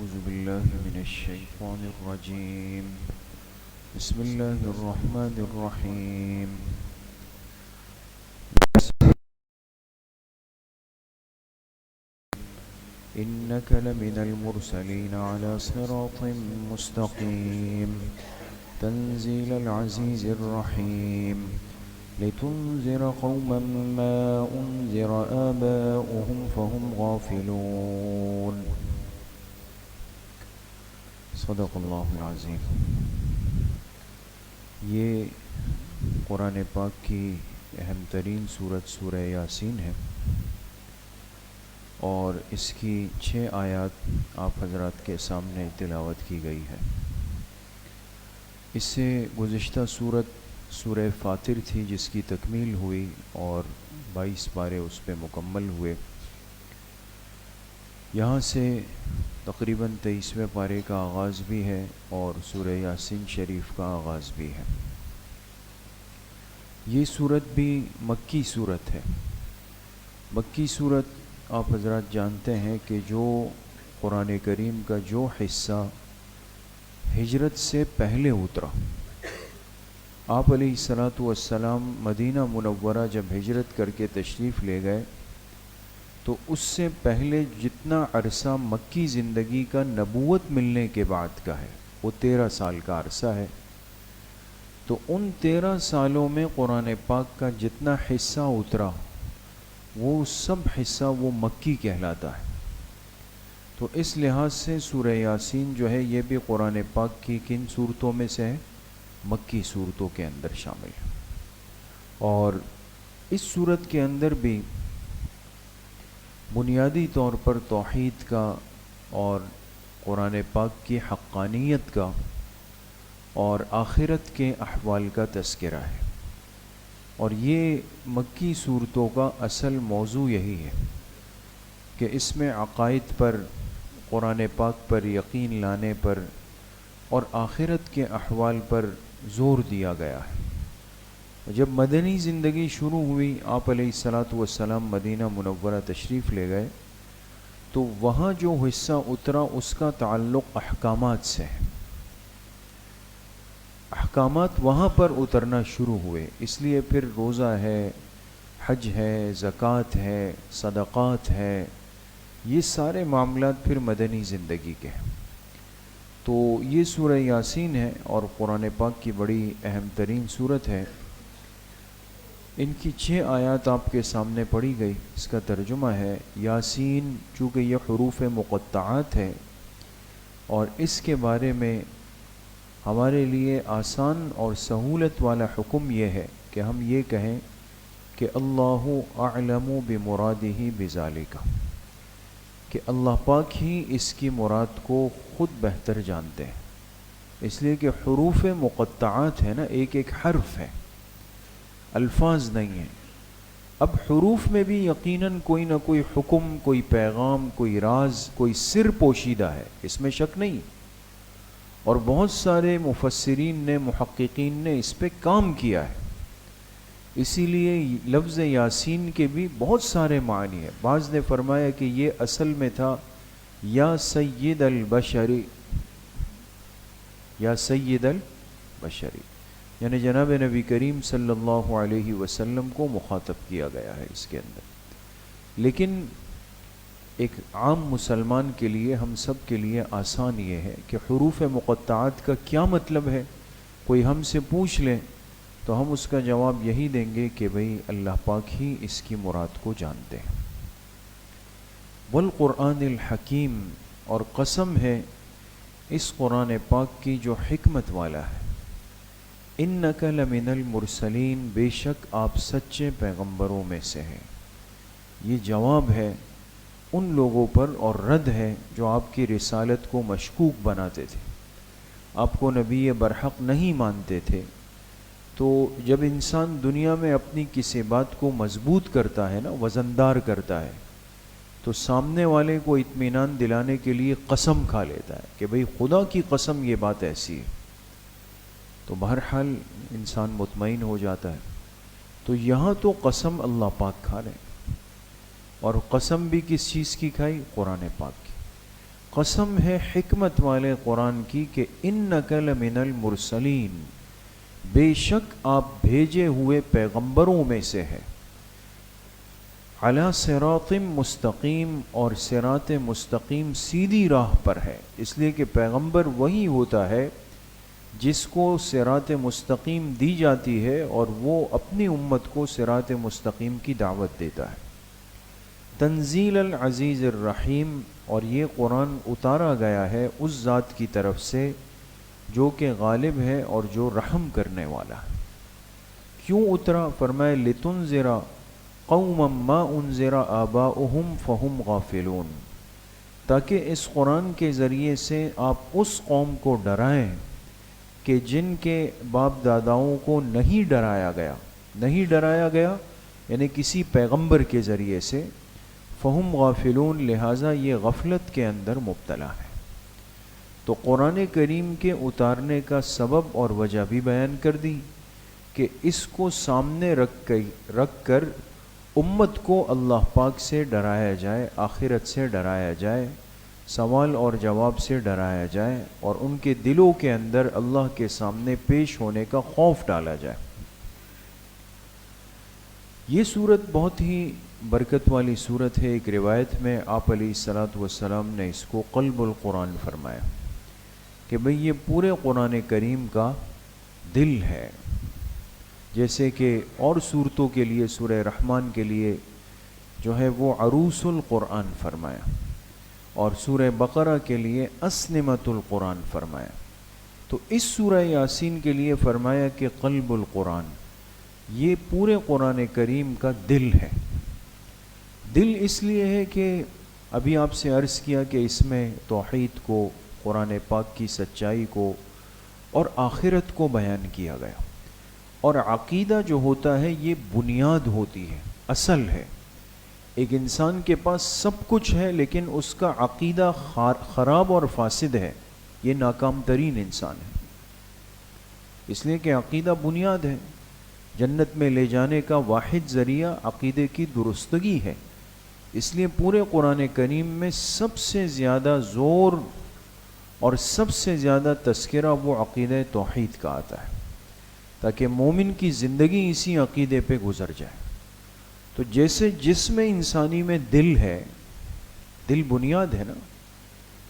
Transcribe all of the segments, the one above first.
أعوذ بالله من الشيطان الرجيم. بسم الله الرحمن الرحيم. إنك لمن المرسلين على صراط مستقيم تنزيل العزيز الرحيم لتنذر قوما ما أنذر آباؤهم فهم غافلون. صدق اللہ العظیم. یہ قرآن پاک کی اہم ترین سورت سورہ یاسین ہے اور اس کی 6 آیات آپ حضرات کے سامنے تلاوت کی گئی ہے. اس سے گزشتہ سورت سورہ فاطر تھی جس کی تکمیل ہوئی اور 22 پارے اس پہ مکمل ہوئے. یہاں سے تقریباً 23ویں پارے کا آغاز بھی ہے اور سورہ یاسین شریف کا آغاز بھی ہے. یہ سورت بھی مکی سورت ہے. مکی سورت آپ حضرات جانتے ہیں کہ جو قرآن کریم کا جو حصہ ہجرت سے پہلے اترا، آپ علیہ الصلاۃ والسلام مدینہ منورہ جب ہجرت کر کے تشریف لے گئے تو اس سے پہلے جتنا عرصہ مکی زندگی کا نبوت ملنے کے بعد کا ہے وہ 13 سال کا عرصہ ہے. تو ان 13 سالوں میں قرآن پاک کا جتنا حصہ اترا وہ سب حصہ وہ مکی کہلاتا ہے. تو اس لحاظ سے سورہ یاسین جو ہے یہ بھی قرآن پاک کی کن صورتوں میں سے ہے؟ مکی صورتوں کے اندر شامل ہے. اور اس صورت کے اندر بھی بنیادی طور پر توحید کا اور قرآن پاک کی حقانیت کا اور آخرت کے احوال کا تذکرہ ہے. اور یہ مکی صورتوں کا اصل موضوع یہی ہے کہ اس میں عقائد پر، قرآن پاک پر یقین لانے پر اور آخرت کے احوال پر زور دیا گیا ہے. جب مدنی زندگی شروع ہوئی، آپ علیہ الصلاۃ والسلام مدینہ منورہ تشریف لے گئے تو وہاں جو حصہ اترا اس کا تعلق احکامات سے ہے. احکامات وہاں پر اترنا شروع ہوئے، اس لیے پھر روزہ ہے، حج ہے، زکوٰۃ ہے، صدقات ہے، یہ سارے معاملات پھر مدنی زندگی کے ہیں. تو یہ سورہ یاسین ہے اور قرآن پاک کی بڑی اہم ترین سورت ہے. ان کی 6 آیات آپ کے سامنے پڑھی گئی. اس کا ترجمہ ہے یاسین، چونکہ یہ حروف مقطعات ہے اور اس کے بارے میں ہمارے لیے آسان اور سہولت والا حکم یہ ہے کہ ہم یہ کہیں کہ اللہ اعلم بمرادہ بذالک، کہ اللہ پاک ہی اس کی مراد کو خود بہتر جانتے ہیں. اس لیے کہ حروف مقطعات ہے نا، ایک ایک حرف ہے، الفاظ نہیں ہیں. اب حروف میں بھی یقیناً کوئی نہ کوئی حکم، کوئی پیغام، کوئی راز، کوئی سر پوشیدہ ہے، اس میں شک نہیں. اور بہت سارے مفسرین نے، محققین نے اس پہ کام کیا ہے. اسی لیے لفظ یاسین کے بھی بہت سارے معنی ہیں. بعض نے فرمایا کہ یہ اصل میں تھا یا سید البشری، یا سید البشری، یعنی جناب نبی کریم صلی اللہ علیہ وسلم کو مخاطب کیا گیا ہے اس کے اندر. لیکن ایک عام مسلمان کے لیے، ہم سب کے لیے آسان یہ ہے کہ حروف مقطعات کا کیا مطلب ہے. کوئی ہم سے پوچھ لے تو ہم اس کا جواب یہی دیں گے کہ بھئی اللہ پاک ہی اس کی مراد کو جانتے ہیں. والقرآن الحکیم، اور قسم ہے اس قرآن پاک کی جو حکمت والا ہے. انک لمن المرسلین، بے شک آپ سچے پیغمبروں میں سے ہیں. یہ جواب ہے ان لوگوں پر اور رد ہے جو آپ کی رسالت کو مشکوک بناتے تھے، آپ کو نبی برحق نہیں مانتے تھے. تو جب انسان دنیا میں اپنی کسی بات کو مضبوط کرتا ہے نا، وزندار کرتا ہے، تو سامنے والے کو اطمینان دلانے کے لیے قسم کھا لیتا ہے کہ بھئی خدا کی قسم یہ بات ایسی ہے. تو بہرحال انسان مطمئن ہو جاتا ہے. تو یہاں تو قسم اللہ پاک کھا رہے ہیں، اور قسم بھی کس چیز کی کھائی؟ قرآن پاک کی. قسم ہے حکمت والے قرآن کی کہ انک لمن المرسلین، بے شک آپ بھیجے ہوئے پیغمبروں میں سے ہے، علی صراط مستقیم، اور صراط مستقیم سیدھی راہ پر ہے، اس لیے کہ پیغمبر وہی ہوتا ہے جس کو صراط مستقیم دی جاتی ہے اور وہ اپنی امت کو صراط مستقیم کی دعوت دیتا ہے۔ تنزیل العزیز الرحیم، اور یہ قرآن اتارا گیا ہے اس ذات کی طرف سے جو کہ غالب ہے اور جو رحم کرنے والا ہے۔ کیوں اترا؟ فرمائے لتنذر قوما ما انذر آباؤہم فہم غافلون، تاکہ اس قرآن کے ذریعے سے آپ اس قوم کو ڈرائیں کہ جن کے باپ داداؤں کو نہیں ڈرایا گیا یعنی کسی پیغمبر کے ذریعے سے، فہم غافلون، لہٰذا یہ غفلت کے اندر مبتلا ہے۔ تو قرآن کریم کے اتارنے کا سبب اور وجہ بھی بیان کر دی کہ اس کو سامنے رکھ کر امت کو اللہ پاک سے ڈرایا جائے، آخرت سے ڈرایا جائے، سوال اور جواب سے ڈرایا جائے، اور ان کے دلوں کے اندر اللہ کے سامنے پیش ہونے کا خوف ڈالا جائے۔ یہ صورت بہت ہی برکت والی صورت ہے۔ ایک روایت میں آپ علیہ الصلاۃ والسلام نے اس کو قلب القرآن فرمایا کہ بھئی یہ پورے قرآن کریم کا دل ہے، جیسے کہ اور صورتوں کے لیے سورہ رحمان کے لیے جو ہے وہ عروس القرآن فرمایا، اور سورہ بقرہ کے لیے اسنمۃ القرآن فرمایا، تو اس سورہ یاسین کے لیے فرمایا کہ قلب القرآن، یہ پورے قرآن کریم کا دل ہے۔ دل اس لیے ہے کہ ابھی آپ سے عرض کیا کہ اس میں توحید کو، قرآن پاک کی سچائی کو اور آخرت کو بیان کیا گیا، اور عقیدہ جو ہوتا ہے یہ بنیاد ہوتی ہے، اصل ہے۔ ایک انسان کے پاس سب کچھ ہے لیکن اس کا عقیدہ خراب اور فاسد ہے، یہ ناکام ترین انسان ہے، اس لیے کہ عقیدہ بنیاد ہے۔ جنت میں لے جانے کا واحد ذریعہ عقیدے کی درستگی ہے، اس لیے پورے قرآن کریم میں سب سے زیادہ زور اور سب سے زیادہ تذکرہ وہ عقیدہ توحید کا آتا ہے، تاکہ مومن کی زندگی اسی عقیدے پہ گزر جائے۔ تو جیسے جسم انسانی میں دل ہے، دل بنیاد ہے نا،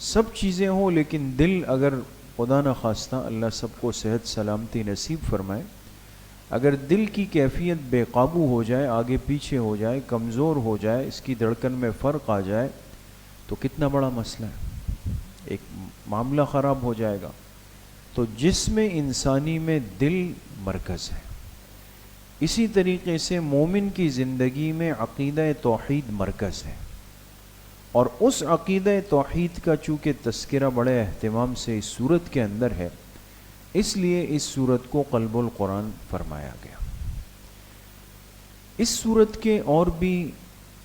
سب چیزیں ہوں لیکن دل اگر خدا نخواستہ اللہ سب کو صحت سلامتی نصیب فرمائے، اگر دل کی کیفیت بے قابو ہو جائے، آگے پیچھے ہو جائے، کمزور ہو جائے، اس کی دھڑکن میں فرق آ جائے تو کتنا بڑا مسئلہ ہے، ایک معاملہ خراب ہو جائے گا۔ تو جسم انسانی میں دل مرکز ہے، اسی طریقے سے مومن کی زندگی میں عقیدہ توحید مرکز ہے، اور اس عقیدہ توحید کا چونکہ تذکرہ بڑے اہتمام سے اس صورت کے اندر ہے، اس لیے اس صورت کو قلب القرآن فرمایا گیا۔ اس صورت کے اور بھی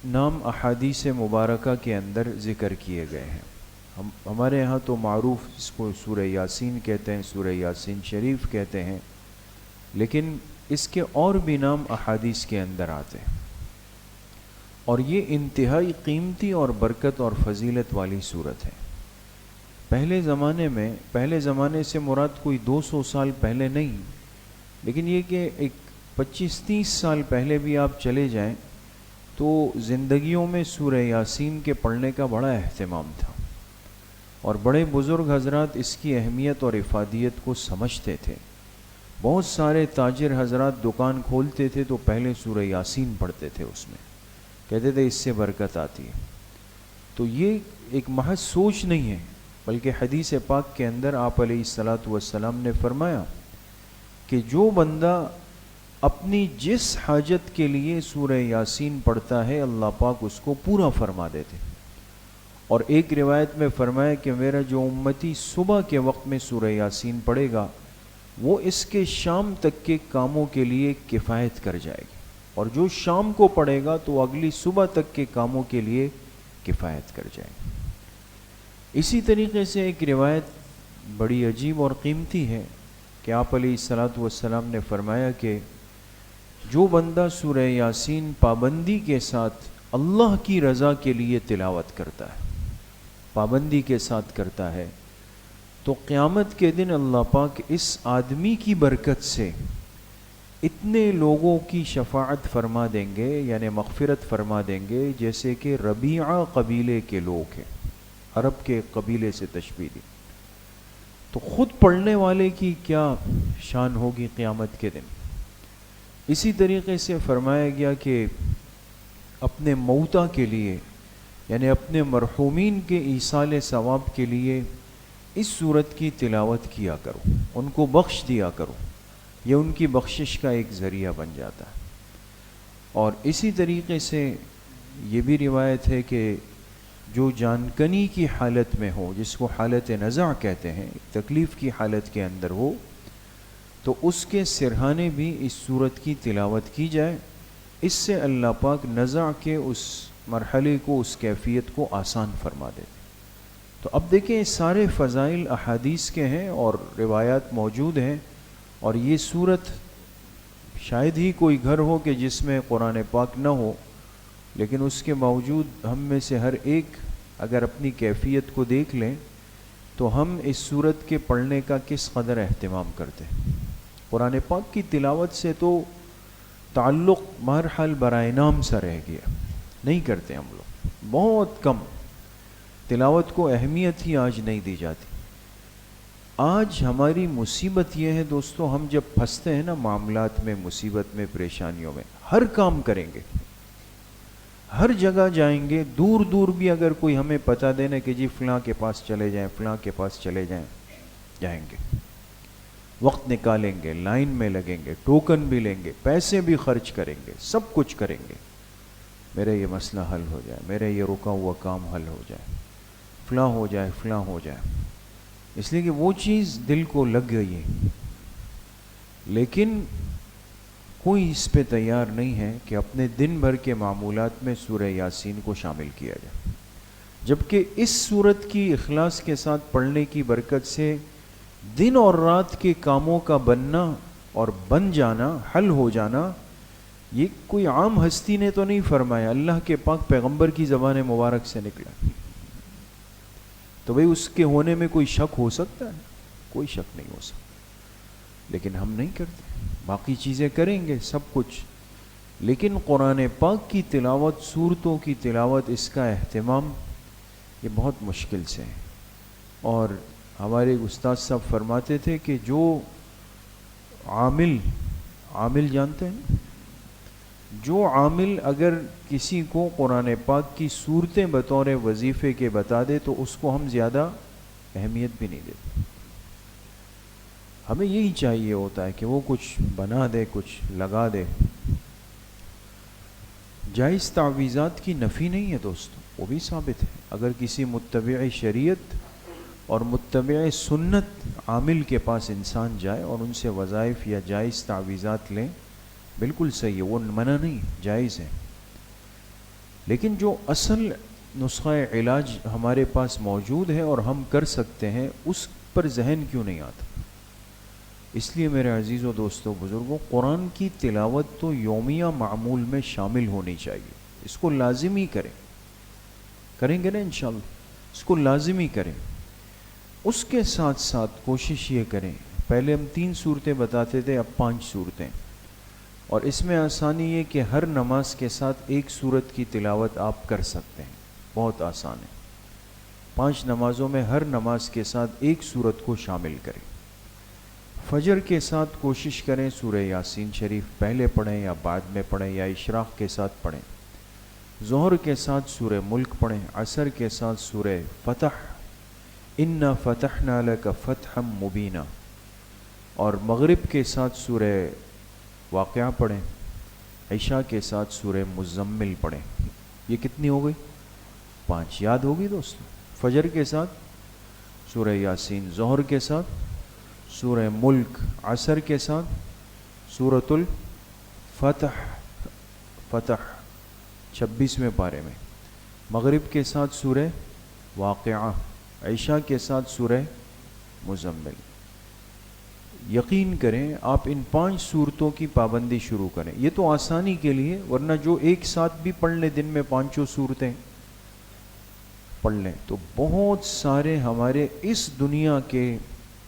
نام احادیث مبارکہ کے اندر ذکر کیے گئے ہیں۔ ہمارے ہاں تو معروف اس کو سورہ یاسین کہتے ہیں، سورہ یاسین شریف کہتے ہیں، لیکن اس کے اور بھی نام احادیث کے اندر آتے ہیں، اور یہ انتہائی قیمتی اور برکت اور فضیلت والی صورت ہے۔ پہلے زمانے سے مراد کوئی 200 سال پہلے نہیں، لیکن یہ کہ ایک 25-30 سال پہلے بھی آپ چلے جائیں تو زندگیوں میں سورہ یاسین کے پڑھنے کا بڑا اہتمام تھا، اور بڑے بزرگ حضرات اس کی اہمیت اور افادیت کو سمجھتے تھے۔ بہت سارے تاجر حضرات دکان کھولتے تھے تو پہلے سورہ یاسین پڑھتے تھے، اس میں کہتے تھے اس سے برکت آتی ہے۔ تو یہ ایک محض سوچ نہیں ہے، بلکہ حدیث پاک کے اندر آپ علیہ الصلاۃ والسلام نے فرمایا کہ جو بندہ اپنی جس حاجت کے لیے سورہ یاسین پڑھتا ہے اللہ پاک اس کو پورا فرما دیتے، اور ایک روایت میں فرمایا کہ میرا جو امتی صبح کے وقت میں سورہ یاسین پڑھے گا وہ اس کے شام تک کے کاموں کے لیے کفایت کر جائے گی، اور جو شام کو پڑھے گا تو اگلی صبح تک کے کاموں کے لیے کفایت کر جائے گی۔ اسی طریقے سے ایک روایت بڑی عجیب اور قیمتی ہے کہ آپ علیہ الصلاۃ والسلام نے فرمایا کہ جو بندہ سورہ یاسین پابندی کے ساتھ اللہ کی رضا کے لیے تلاوت کرتا ہے، پابندی کے ساتھ کرتا ہے، تو قیامت کے دن اللہ پاک اس آدمی کی برکت سے اتنے لوگوں کی شفاعت فرما دیں گے، یعنی مغفرت فرما دیں گے، جیسے کہ ربیعہ قبیلے کے لوگ ہیں، عرب کے قبیلے سے تشبیہ دی، تو خود پڑھنے والے کی کیا شان ہوگی قیامت کے دن۔ اسی طریقے سے فرمایا گیا کہ اپنے موتا کے لیے، یعنی اپنے مرحومین کے ایصال ثواب کے لیے اس سورت کی تلاوت کیا کرو، ان کو بخش دیا کرو، یہ ان کی بخشش کا ایک ذریعہ بن جاتا ہے۔ اور اسی طریقے سے یہ بھی روایت ہے کہ جو جانکنی کی حالت میں ہو، جس کو حالت نزع کہتے ہیں، تکلیف کی حالت کے اندر ہو، تو اس کے سرہانے بھی اس سورت کی تلاوت کی جائے، اس سے اللہ پاک نزع کے اس مرحلے کو، اس کیفیت کو آسان فرما دیتے۔ تو اب دیکھیں یہ سارے فضائل احادیث کے ہیں اور روایات موجود ہیں، اور یہ سورت شاید ہی کوئی گھر ہو کہ جس میں قرآن پاک نہ ہو، لیکن اس کے باوجود ہم میں سے ہر ایک اگر اپنی کیفیت کو دیکھ لیں تو ہم اس سورت کے پڑھنے کا کس قدر اہتمام کرتے ہیں۔ قرآن پاک کی تلاوت سے تو تعلق بہرحال برائے نام سا رہ گیا، نہیں کرتے ہم لوگ، بہت کم، تلاوت کو اہمیت ہی آج نہیں دی جاتی۔ آج ہماری مصیبت یہ ہے دوستو، ہم جب پھنستے ہیں نا معاملات میں، مصیبت میں، پریشانیوں میں، ہر کام کریں گے، ہر جگہ جائیں گے، دور دور بھی اگر کوئی ہمیں پتہ دینا کہ جی فلاں کے پاس چلے جائیں، فلاں کے پاس چلے جائیں، جائیں گے، وقت نکالیں گے، لائن میں لگیں گے، ٹوکن بھی لیں گے، پیسے بھی خرچ کریں گے، سب کچھ کریں گے، میرے یہ مسئلہ حل ہو جائے، میرے یہ رکا ہوا کام حل ہو جائے، فلاں ہو جائے، فلاں ہو جائے، اس لیے کہ وہ چیز دل کو لگ گئی ہے، لیکن کوئی اس پہ تیار نہیں ہے کہ اپنے دن بھر کے معمولات میں سورہ یاسین کو شامل کیا جائے، جبکہ اس سورت کی اخلاص کے ساتھ پڑھنے کی برکت سے دن اور رات کے کاموں کا بننا اور بن جانا، حل ہو جانا، یہ کوئی عام ہستی نے تو نہیں فرمایا، اللہ کے پاک پیغمبر کی زبان مبارک سے نکلا، تو بھئی اس کے ہونے میں کوئی شک ہو سکتا ہے؟ کوئی شک نہیں ہو سکتا، لیکن ہم نہیں کرتے، باقی چیزیں کریں گے سب کچھ، لیکن قرآن پاک کی تلاوت، سورتوں کی تلاوت، اس کا اہتمام یہ بہت مشکل سے ہے۔ اور ہمارے ایک استاد صاحب فرماتے تھے کہ جو عامل جانتے ہیں، جو عامل اگر کسی کو قرآن پاک کی صورتیں بطور وظیفے کے بتا دے تو اس کو ہم زیادہ اہمیت بھی نہیں دیتے، ہمیں یہی چاہیے ہوتا ہے کہ وہ کچھ بنا دے، کچھ لگا دے۔ جائز تعویذات کی نفی نہیں ہے دوستو، وہ بھی ثابت ہے، اگر کسی متبع شریعت اور متبع سنت عامل کے پاس انسان جائے اور ان سے وظائف یا جائز تعویذات لیں، بالکل صحیح ہے، وہ منع نہیں، جائز ہے، لیکن جو اصل نسخہ علاج ہمارے پاس موجود ہے اور ہم کر سکتے ہیں، اس پر ذہن کیوں نہیں آتا؟ اس لیے میرے عزیز و دوستو بزرگوں، قرآن کی تلاوت تو یومیہ معمول میں شامل ہونی چاہیے، اس کو لازمی کریں گے نا انشاءاللہ، اس کو لازمی کریں۔ اس کے ساتھ ساتھ کوشش یہ کریں، پہلے ہم 3 صورتیں بتاتے تھے، اب 5 صورتیں، اور اس میں آسانی یہ کہ ہر نماز کے ساتھ ایک صورت کی تلاوت آپ کر سکتے ہیں، بہت آسان ہے، 5 نمازوں میں ہر نماز کے ساتھ ایک صورت کو شامل کریں۔ فجر کے ساتھ کوشش کریں سورہ یاسین شریف پہلے پڑھیں یا بعد میں پڑھیں یا اشراق کے ساتھ پڑھیں، ظہر کے ساتھ سورہ ملک پڑھیں، عصر کے ساتھ سورہ فتح، انا فتحنا لک فتحا مبینا، اور مغرب کے ساتھ سورہ واقعہ پڑھیں، عشاء کے ساتھ سورہ مزمل پڑھیں۔ یہ کتنی ہو گئی؟ 5 یاد ہوگی دوستو، فجر کے ساتھ سورہ یاسین، ظہر کے ساتھ سورہ ملک، عصر کے ساتھ سورۃ الفتح، فتح 26ویں پارے میں، مغرب کے ساتھ سورہ واقعہ، عشاء کے ساتھ سورہ مزمل۔ یقین کریں آپ ان 5 صورتوں کی پابندی شروع کریں، یہ تو آسانی کے لیے، ورنہ جو ایک ساتھ بھی پڑھ لیں دن میں 5 صورتیں پڑھ لیں تو بہت سارے ہمارے اس دنیا کے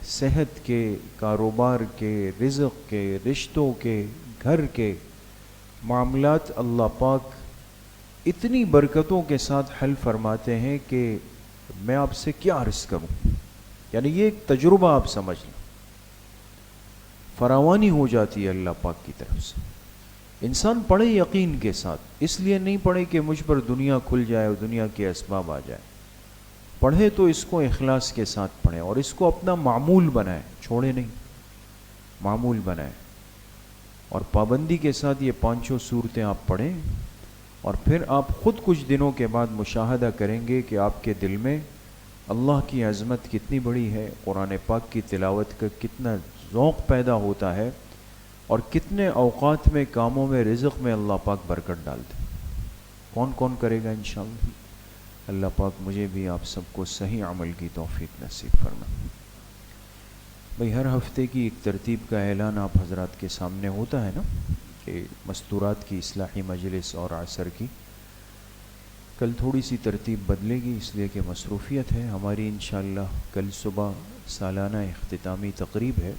صحت کے، کاروبار کے، رزق کے، رشتوں کے، گھر کے معاملات اللہ پاک اتنی برکتوں کے ساتھ حل فرماتے ہیں کہ میں آپ سے کیا عرض کروں. یعنی یہ ایک تجربہ آپ سمجھ لیں، فراوانی ہو جاتی ہے اللہ پاک کی طرف سے. انسان پڑھے یقین کے ساتھ، اس لیے نہیں پڑھے کہ مجھ پر دنیا کھل جائے اور دنیا کے اسباب آ جائے. پڑھے تو اس کو اخلاص کے ساتھ پڑھیں اور اس کو اپنا معمول بنائیں، چھوڑے نہیں، معمول بنائیں. اور پابندی کے ساتھ یہ 5 صورتیں آپ پڑھیں اور پھر آپ خود کچھ دنوں کے بعد مشاہدہ کریں گے کہ آپ کے دل میں اللہ کی عظمت کتنی بڑی ہے، قرآن پاک کی تلاوت کا کتنا ذوق پیدا ہوتا ہے اور کتنے اوقات میں کاموں میں رزق میں اللہ پاک برکت ڈالتے. کون کون کرے گا انشاءاللہ؟ اللہ پاک مجھے بھی آپ سب کو صحیح عمل کی توفیق نصیب فرمائے. بھئی ہر ہفتے کی ایک ترتیب کا اعلان آپ حضرات کے سامنے ہوتا ہے نا کہ مستورات کی اصلاحی مجلس اور عصر کی. کل تھوڑی سی ترتیب بدلے گی اس لیے کہ مصروفیت ہے ہماری. انشاءاللہ کل صبح سالانہ اختتامی تقریب ہے،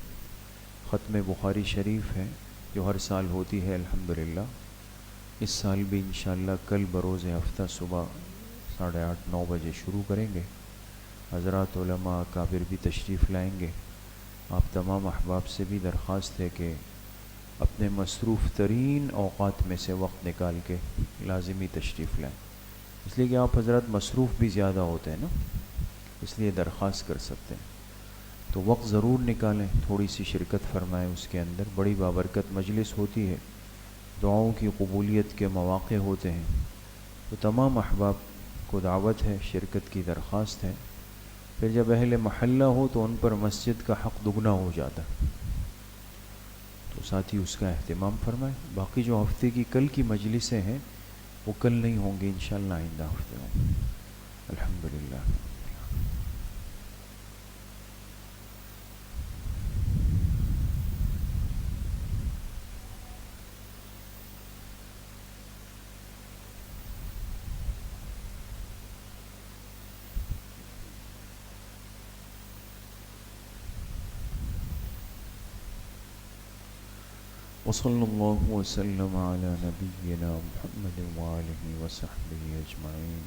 ختم بخاری شریف ہے جو ہر سال ہوتی ہے الحمدللہ. اس سال بھی انشاءاللہ کل بروز ہفتہ صبح 8:30-9 بجے شروع کریں گے. حضرات علماء اکابر بھی تشریف لائیں گے. آپ تمام احباب سے بھی درخواست ہے کہ اپنے مصروف ترین اوقات میں سے وقت نکال کے لازمی تشریف لائیں، اس لیے کہ آپ حضرات مصروف بھی زیادہ ہوتے ہیں نا، اس لیے درخواست کر سکتے ہیں. تو وقت ضرور نکالیں، تھوڑی سی شرکت فرمائیں اس کے اندر. بڑی بابرکت مجلس ہوتی ہے، دعاؤں کی قبولیت کے مواقع ہوتے ہیں. تو تمام احباب کو دعوت ہے، شرکت کی درخواست ہے. پھر جب اہل محلہ ہو تو ان پر مسجد کا حق دگنا ہو جاتا ہے، تو ساتھی اس کا اہتمام فرمائیں. باقی جو ہفتے کی کل کی مجلسیں ہیں وہ کل نہیں ہوں گی انشاءاللہ، آئندہ ہفتے ہوں. الحمدللہ. وصلی اللہ وسلم علی نبینا محمد وآلہ وصحبہ اجمعین.